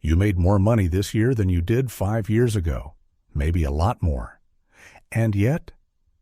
You made more money this year than you did 5 years ago, maybe a lot more. And yet,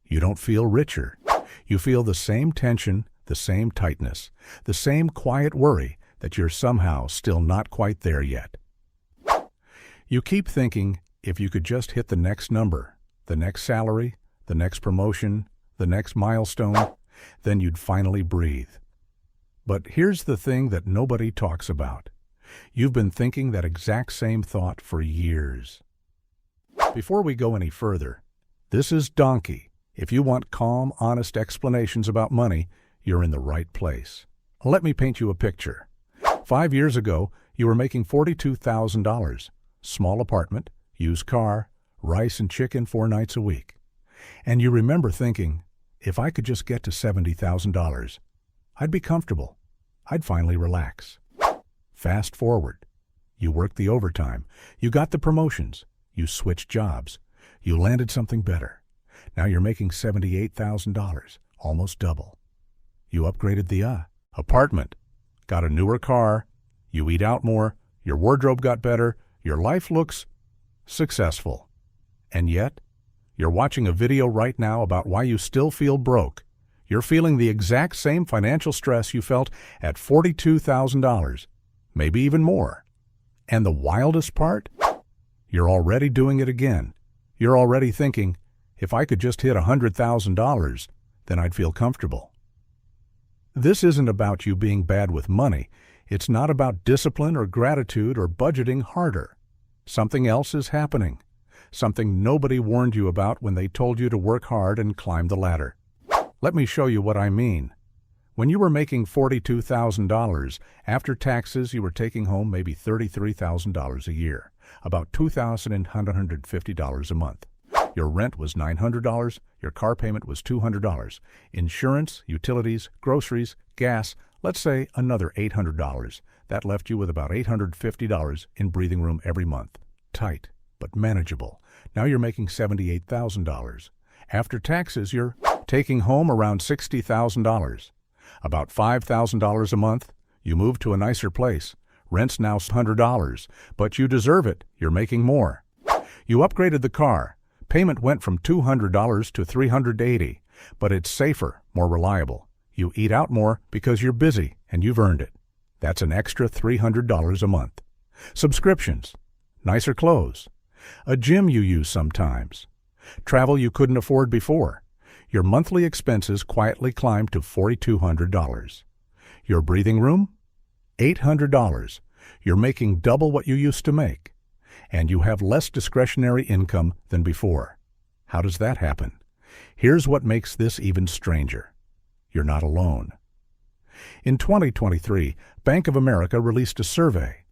you don't feel richer. You feel the same tension, the same tightness, the same quiet worry that you're somehow still not quite there yet. You keep thinking, if you could just hit the next number, the next salary, the next promotion, the next milestone, then you'd finally breathe. But here's the thing that nobody talks about. You've been thinking that exact same thought for years. Before we go any further, this is Donki. If you want calm, honest explanations about money, you're in the right place. Let me paint you a picture. 5 years ago, you were making $42,000. Small apartment, used car, rice and chicken 4 nights a week. And you remember thinking, if I could just get to $70,000, I'd be comfortable. I'd finally relax. Fast forward. You worked the overtime. You got the promotions. You switched jobs. You landed something better. Now you're making $78,000, almost double. You upgraded the apartment, got a newer car, you eat out more, your wardrobe got better, your life looks successful. And yet, you're watching a video right now about why you still feel broke. You're feeling the exact same financial stress you felt at $42,000, maybe even more. And the wildest part? You're already doing it again. You're already thinking, if I could just hit $100,000, then I'd feel comfortable. This isn't about you being bad with money. It's not about discipline or gratitude or budgeting harder. Something else is happening. Something nobody warned you about when they told you to work hard and climb the ladder. Let me show you what I mean. When you were making $42,000, after taxes you were taking home maybe $33,000 a year, about $2,150 a month. Your rent was $900, your car payment was $200, insurance, utilities, groceries, gas, let's say another $800. That left you with about $850 in breathing room every month. Tight, but manageable. Now you're making $78,000. After taxes, you're taking home around $60,000. About $5,000 a month. You moved to a nicer place. Rent's now $100, but you deserve it. You're making more. You upgraded the car. Payment went from $200 to $380, but it's safer, more reliable. You eat out more because you're busy and you've earned it. That's an extra $300 a month. Subscriptions, nicer clothes, a gym you use sometimes, travel you couldn't afford before. Your monthly expenses quietly climbed to $4,200. Your breathing room? $800. You're making double what you used to make. And you have less discretionary income than before. How does that happen? Here's what makes this even stranger. You're not alone. In 2023, Bank of America released a survey.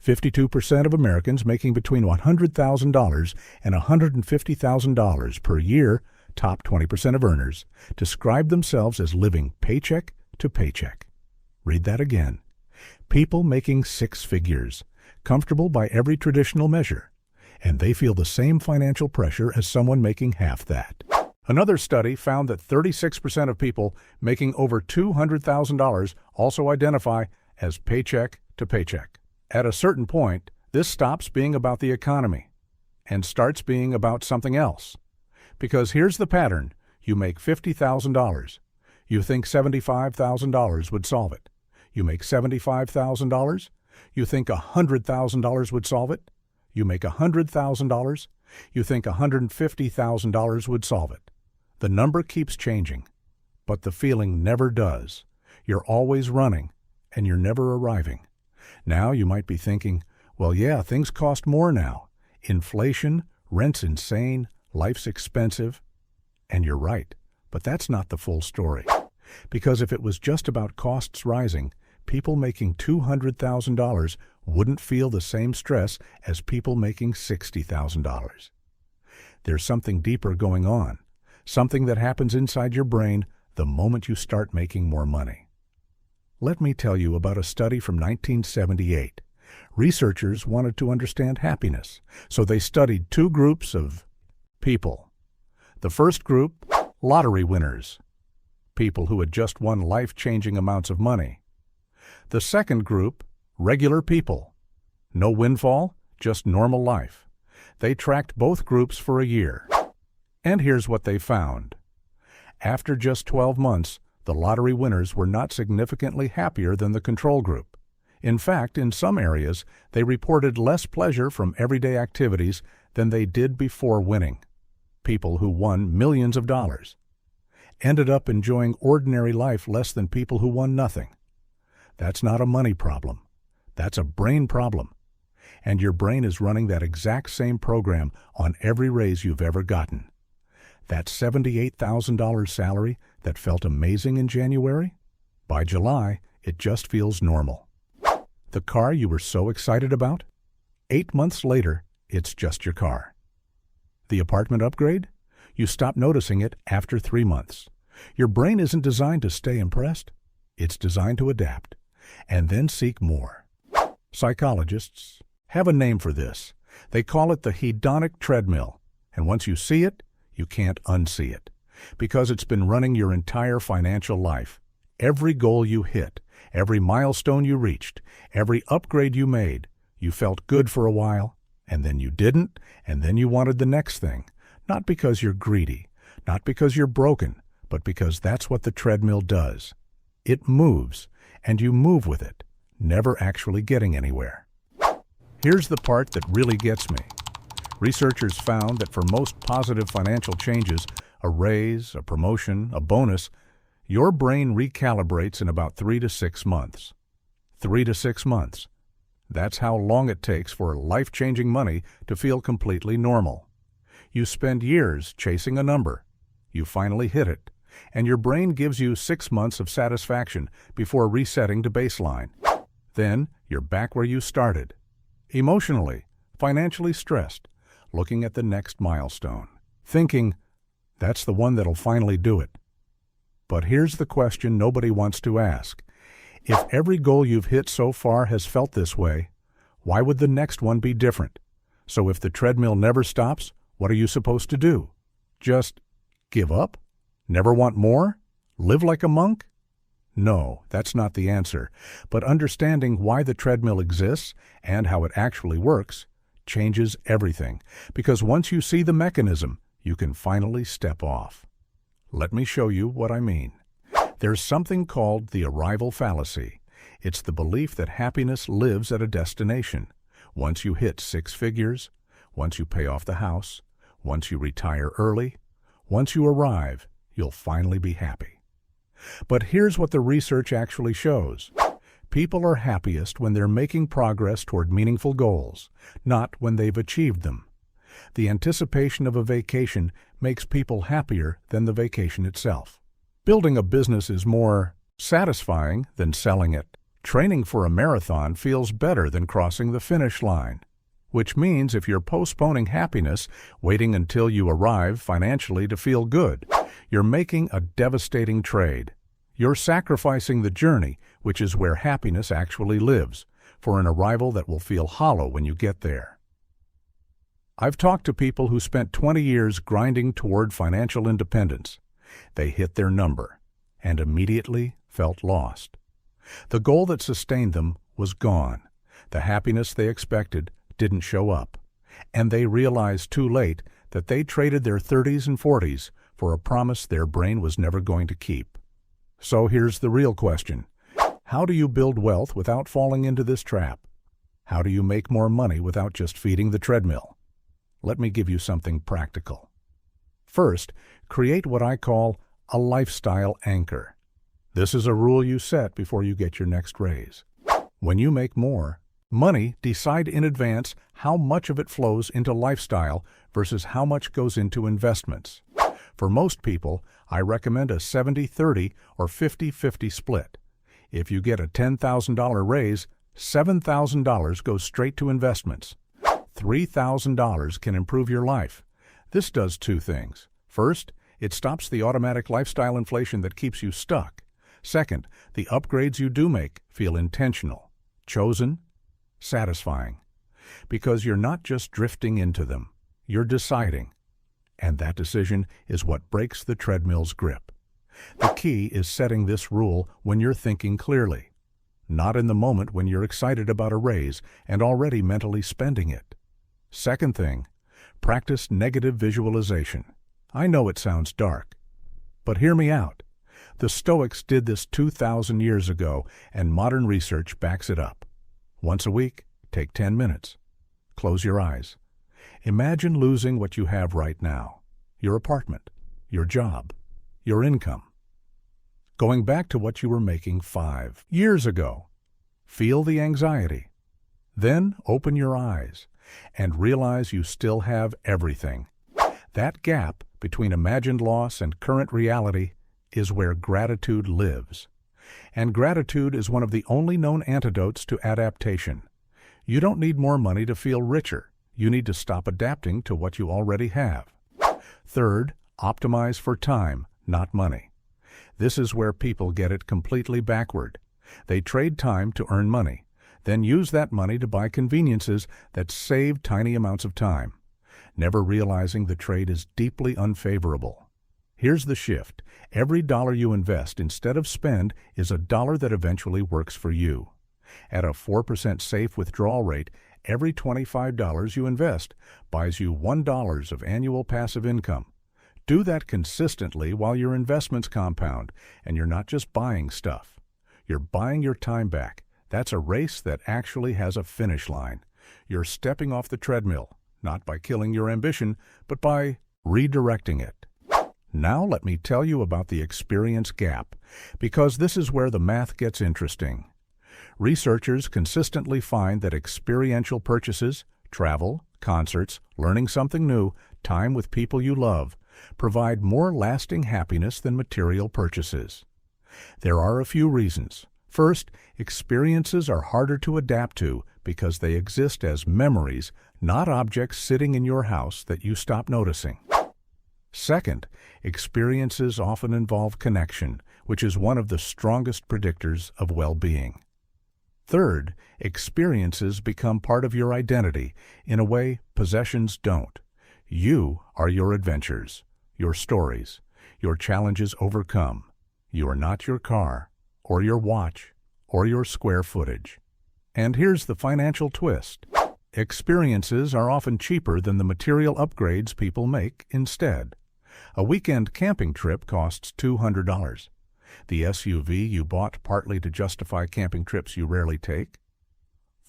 52% of Americans making between $100,000 and $150,000 per year, top 20% of earners, describe themselves as living paycheck to paycheck. Read that again. People making 6 figures, comfortable by every traditional measure, and they feel the same financial pressure as someone making half that. Another study found that 36% of people making over $200,000 also identify as paycheck to paycheck. At a certain point, this stops being about the economy and starts being about something else. Because here's the pattern. You make $50,000. You think $75,000 would solve it. You make $75,000. You think $100,000 would solve it. You make $100,000. You think $150,000 would solve it. The number keeps changing, but the feeling never does. You're always running, and you're never arriving. Now you might be thinking, well, yeah, things cost more now. Inflation, rent's insane, life's expensive. And you're right, but that's not the full story. Because if it was just about costs rising, people making $200,000 wouldn't feel the same stress as people making $60,000. There's something deeper going on, something that happens inside your brain the moment you start making more money. Let me tell you about a study from 1978. Researchers wanted to understand happiness, so they studied 2 groups of people. The first group, lottery winners, people who had just won life-changing amounts of money. The second group, regular people, No windfall, just normal life. They tracked both groups for a year. And here's what they found. After just 12 months, the lottery winners were not significantly happier than the control group. In fact, in some areas, they reported less pleasure from everyday activities than they did before winning. People who won millions of dollars ended up enjoying ordinary life less than people who won nothing. That's not a money problem. That's a brain problem. And your brain is running that exact same program on every raise you've ever gotten. That $78,000 salary that felt amazing in January, by July, it just feels normal. The car you were so excited about, 8 months later, it's just your car. The apartment upgrade? You stop noticing it after 3 months. Your brain isn't designed to stay impressed. It's designed to adapt and then seek more. Psychologists have a name for this. They call it the hedonic treadmill. And once you see it, you can't unsee it, because it's been running your entire financial life. Every goal you hit, every milestone you reached, every upgrade you made, you felt good for a while, and then you didn't, and then you wanted the next thing. Not because you're greedy, not because you're broken, but because that's what the treadmill does. It moves, and you move with it, never actually getting anywhere. Here's the part that really gets me. Researchers found that for most positive financial changes, a raise, a promotion, a bonus, your brain recalibrates in about 3 to 6 months. 3 to 6 months. That's how long it takes for life-changing money to feel completely normal. You spend years chasing a number. You finally hit it, and your brain gives you 6 months of satisfaction before resetting to baseline. Then you're back where you started. Emotionally, financially stressed, looking at the next milestone, thinking, that's the one that'll finally do it. But here's the question nobody wants to ask. If every goal you've hit so far has felt this way, why would the next one be different? So if the treadmill never stops, what are you supposed to do? Just give up? Never want more? Live like a monk? No, that's not the answer. But understanding why the treadmill exists and how it actually works changes everything, because once you see the mechanism, you can finally step off. Let me show you what I mean. There's something called the arrival fallacy. It's the belief that happiness lives at a destination. Once you hit 6 figures, once you pay off the house, once you retire early, once you arrive, you'll finally be happy. But here's what the research actually shows. People are happiest when they're making progress toward meaningful goals, not when they've achieved them. The anticipation of a vacation makes people happier than the vacation itself. Building a business is more satisfying than selling it. Training for a marathon feels better than crossing the finish line. Which means if you're postponing happiness, waiting until you arrive financially to feel good, you're making a devastating trade. You're sacrificing the journey, which is where happiness actually lives, for an arrival that will feel hollow when you get there. I've talked to people who spent 20 years grinding toward financial independence. They hit their number and immediately felt lost. The goal that sustained them was gone. The happiness they expected didn't show up, and they realized too late that they traded their 30s and 40s for a promise their brain was never going to keep. So here's the real question. How do you build wealth without falling into this trap? How do you make more money without just feeding the treadmill? Let me give you something practical. First, create what I call a lifestyle anchor. This is a rule you set before you get your next raise. When you make more money, decide in advance how much of it flows into lifestyle versus how much goes into investments. For most people, I recommend a 70-30 or 50-50 split. If you get a $10,000 raise, $7,000 goes straight to investments. $3,000 can improve your life. This does 2 things. First, it stops the automatic lifestyle inflation that keeps you stuck. Second, the upgrades you do make feel intentional, chosen, satisfying. Because you're not just drifting into them, you're deciding. And that decision is what breaks the treadmill's grip. The key is setting this rule when you're thinking clearly. not in the moment when you're excited about a raise and already mentally spending it. Second thing, practice negative visualization. I know it sounds dark, but hear me out. The Stoics did this 2,000 years ago, and modern research backs it up. Once a week, take 10 minutes. Close your eyes. Imagine losing what you have right now: your apartment, your job, your income. Going back to what you were making 5 years ago. Feel the anxiety. Then open your eyes and realize you still have everything. That gap between imagined loss and current reality is where gratitude lives. And gratitude is one of the only known antidotes to adaptation. You don't need more money to feel richer. You need to stop adapting to what you already have. Third, optimize for time, not money. This is where people get it completely backward. They trade time to earn money, then use that money to buy conveniences that save tiny amounts of time, never realizing the trade is deeply unfavorable. Here's the shift. Every dollar you invest instead of spend is a dollar that eventually works for you. At a 4% safe withdrawal rate, every $25 you invest buys you $1 of annual passive income. Do that consistently while your investments compound, and you're not just buying stuff. You're buying your time back. That's a race that actually has a finish line. You're stepping off the treadmill, not by killing your ambition, but by redirecting it. Now let me tell you about the experience gap, because this is where the math gets interesting. Researchers consistently find that experiential purchases, travel, concerts, learning something new, time with people you love, provide more lasting happiness than material purchases. There are a few reasons. First, experiences are harder to adapt to because they exist as memories, not objects sitting in your house that you stop noticing. Second, experiences often involve connection, which is one of the strongest predictors of well-being. Third, experiences become part of your identity in a way possessions don't. You are your adventures, your stories, your challenges overcome. You are not your car, or your watch, or your square footage. And here's the financial twist. Experiences are often cheaper than the material upgrades people make instead. A weekend camping trip costs $200. The SUV you bought partly to justify camping trips you rarely take?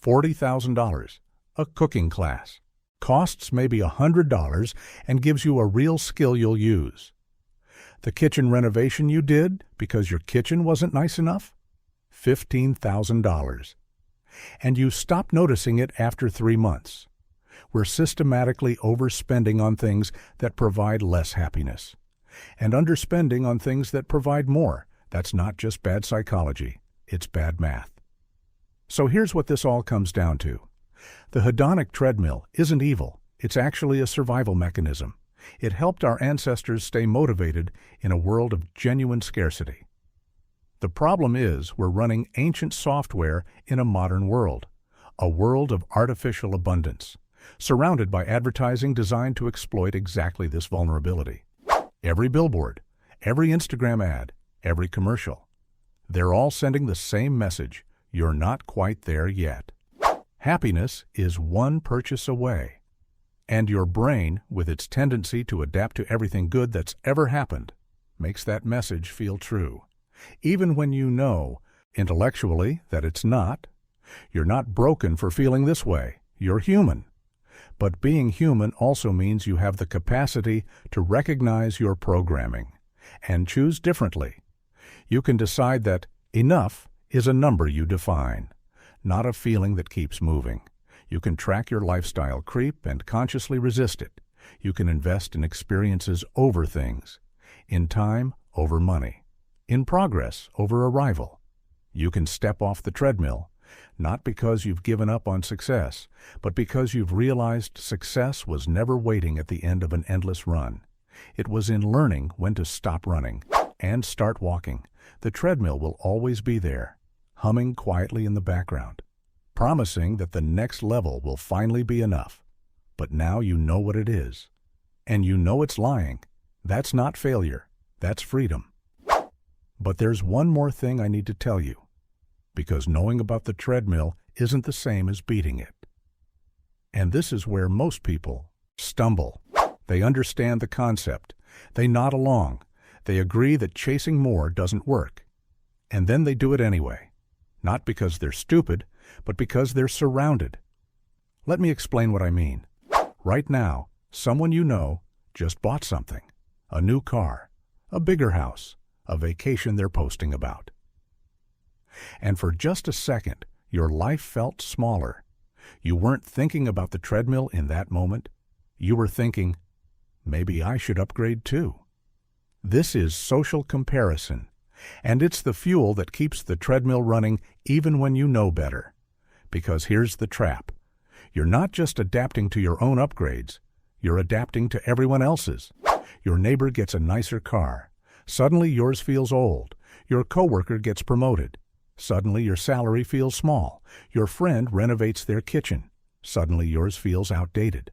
$40,000. A cooking class costs maybe $100 and gives you a real skill you'll use. The kitchen renovation you did because your kitchen wasn't nice enough? $15,000. And you stop noticing it after 3 months. We're systematically overspending on things that provide less happiness, and underspending on things that provide more. That's not just bad psychology, it's bad math. So here's what this all comes down to. The hedonic treadmill isn't evil, it's actually a survival mechanism. It helped our ancestors stay motivated in a world of genuine scarcity. The problem is we're running ancient software in a modern world, a world of artificial abundance, surrounded by advertising designed to exploit exactly this vulnerability. Every billboard, every Instagram ad, every commercial, they're all sending the same message: you're not quite there yet. Happiness is one purchase away. And your brain, with its tendency to adapt to everything good that's ever happened, makes that message feel true. Even when you know, intellectually, that it's not. You're not broken for feeling this way. You're human. But being human also means you have the capacity to recognize your programming and choose differently. You can decide that enough is a number you define, not a feeling that keeps moving. You can track your lifestyle creep and consciously resist it. You can invest in experiences over things, in time over money, in progress over arrival. You can step off the treadmill, not because you've given up on success, but because you've realized success was never waiting at the end of an endless run. It was in learning when to stop running and start walking. The treadmill will always be there, humming quietly in the background, promising that the next level will finally be enough. But now you know what it is. And you know it's lying. That's not failure. That's freedom. But there's one more thing I need to tell you. because knowing about the treadmill isn't the same as beating it. And this is where most people stumble. They understand the concept. They nod along. They agree that chasing more doesn't work. And then they do it anyway. Not because they're stupid, but because they're surrounded. Let me explain what I mean. Right now, someone you know just bought something. A new car, a bigger house, a vacation they're posting about. And for just a second, your life felt smaller. You weren't thinking about the treadmill in that moment. You were thinking, maybe I should upgrade too. This is social comparison, and it's the fuel that keeps the treadmill running even when you know better. Because here's the trap. You're not just adapting to your own upgrades, you're adapting to everyone else's. Your neighbor gets a nicer car. Suddenly yours feels old. Your coworker gets promoted. Suddenly your salary feels small. Your friend renovates their kitchen. Suddenly yours feels outdated.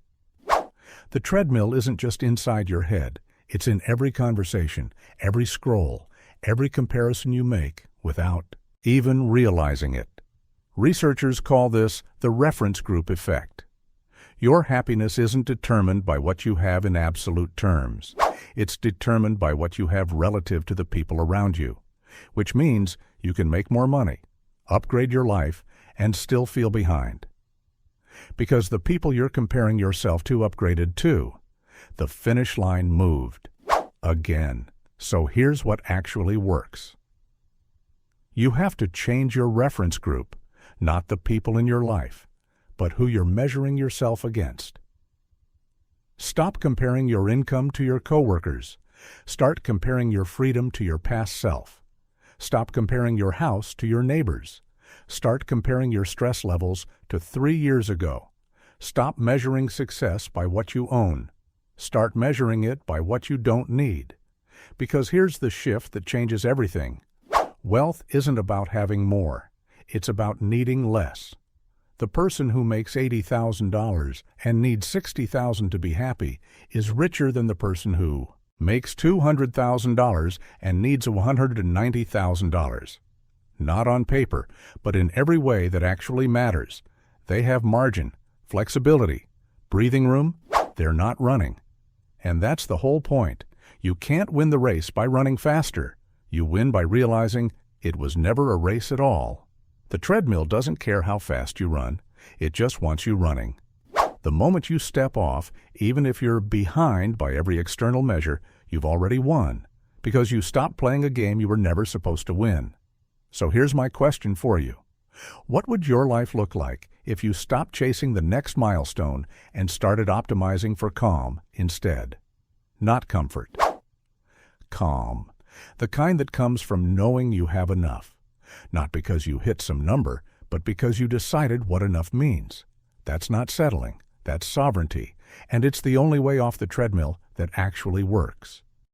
The treadmill isn't just inside your head. It's in every conversation, every scroll, every comparison you make without even realizing it. Researchers call this the reference group effect. Your happiness isn't determined by what you have in absolute terms. It's determined by what you have relative to the people around you, which means you can make more money, upgrade your life, and still feel behind. Because the people you're comparing yourself to upgraded too. The finish line moved. Again. So here's what actually works. You have to change your reference group, not the people in your life, but who you're measuring yourself against. Stop comparing your income to your coworkers. Start comparing your freedom to your past self. Stop comparing your house to your neighbors. Start comparing your stress levels to 3 years ago. Stop measuring success by what you own. Start measuring it by what you don't need. Because here's the shift that changes everything. Wealth isn't about having more. It's about needing less. The person who makes $80,000 and needs $60,000 to be happy is richer than the person who makes $200,000 and needs $190,000. Not on paper, but in every way that actually matters. They have margin, flexibility, breathing room. They're not running. And that's the whole point. You can't win the race by running faster. You win by realizing it was never a race at all. The treadmill doesn't care how fast you run. It just wants you running. The moment you step off, even if you're behind by every external measure, you've already won, because you stopped playing a game you were never supposed to win. So here's my question for you. What would your life look like if you stopped chasing the next milestone and started optimizing for calm instead? Not comfort. Calm. The kind that comes from knowing you have enough. Not because you hit some number, but because you decided what enough means. That's not settling. That's sovereignty. And it's the only way off the treadmill that actually works.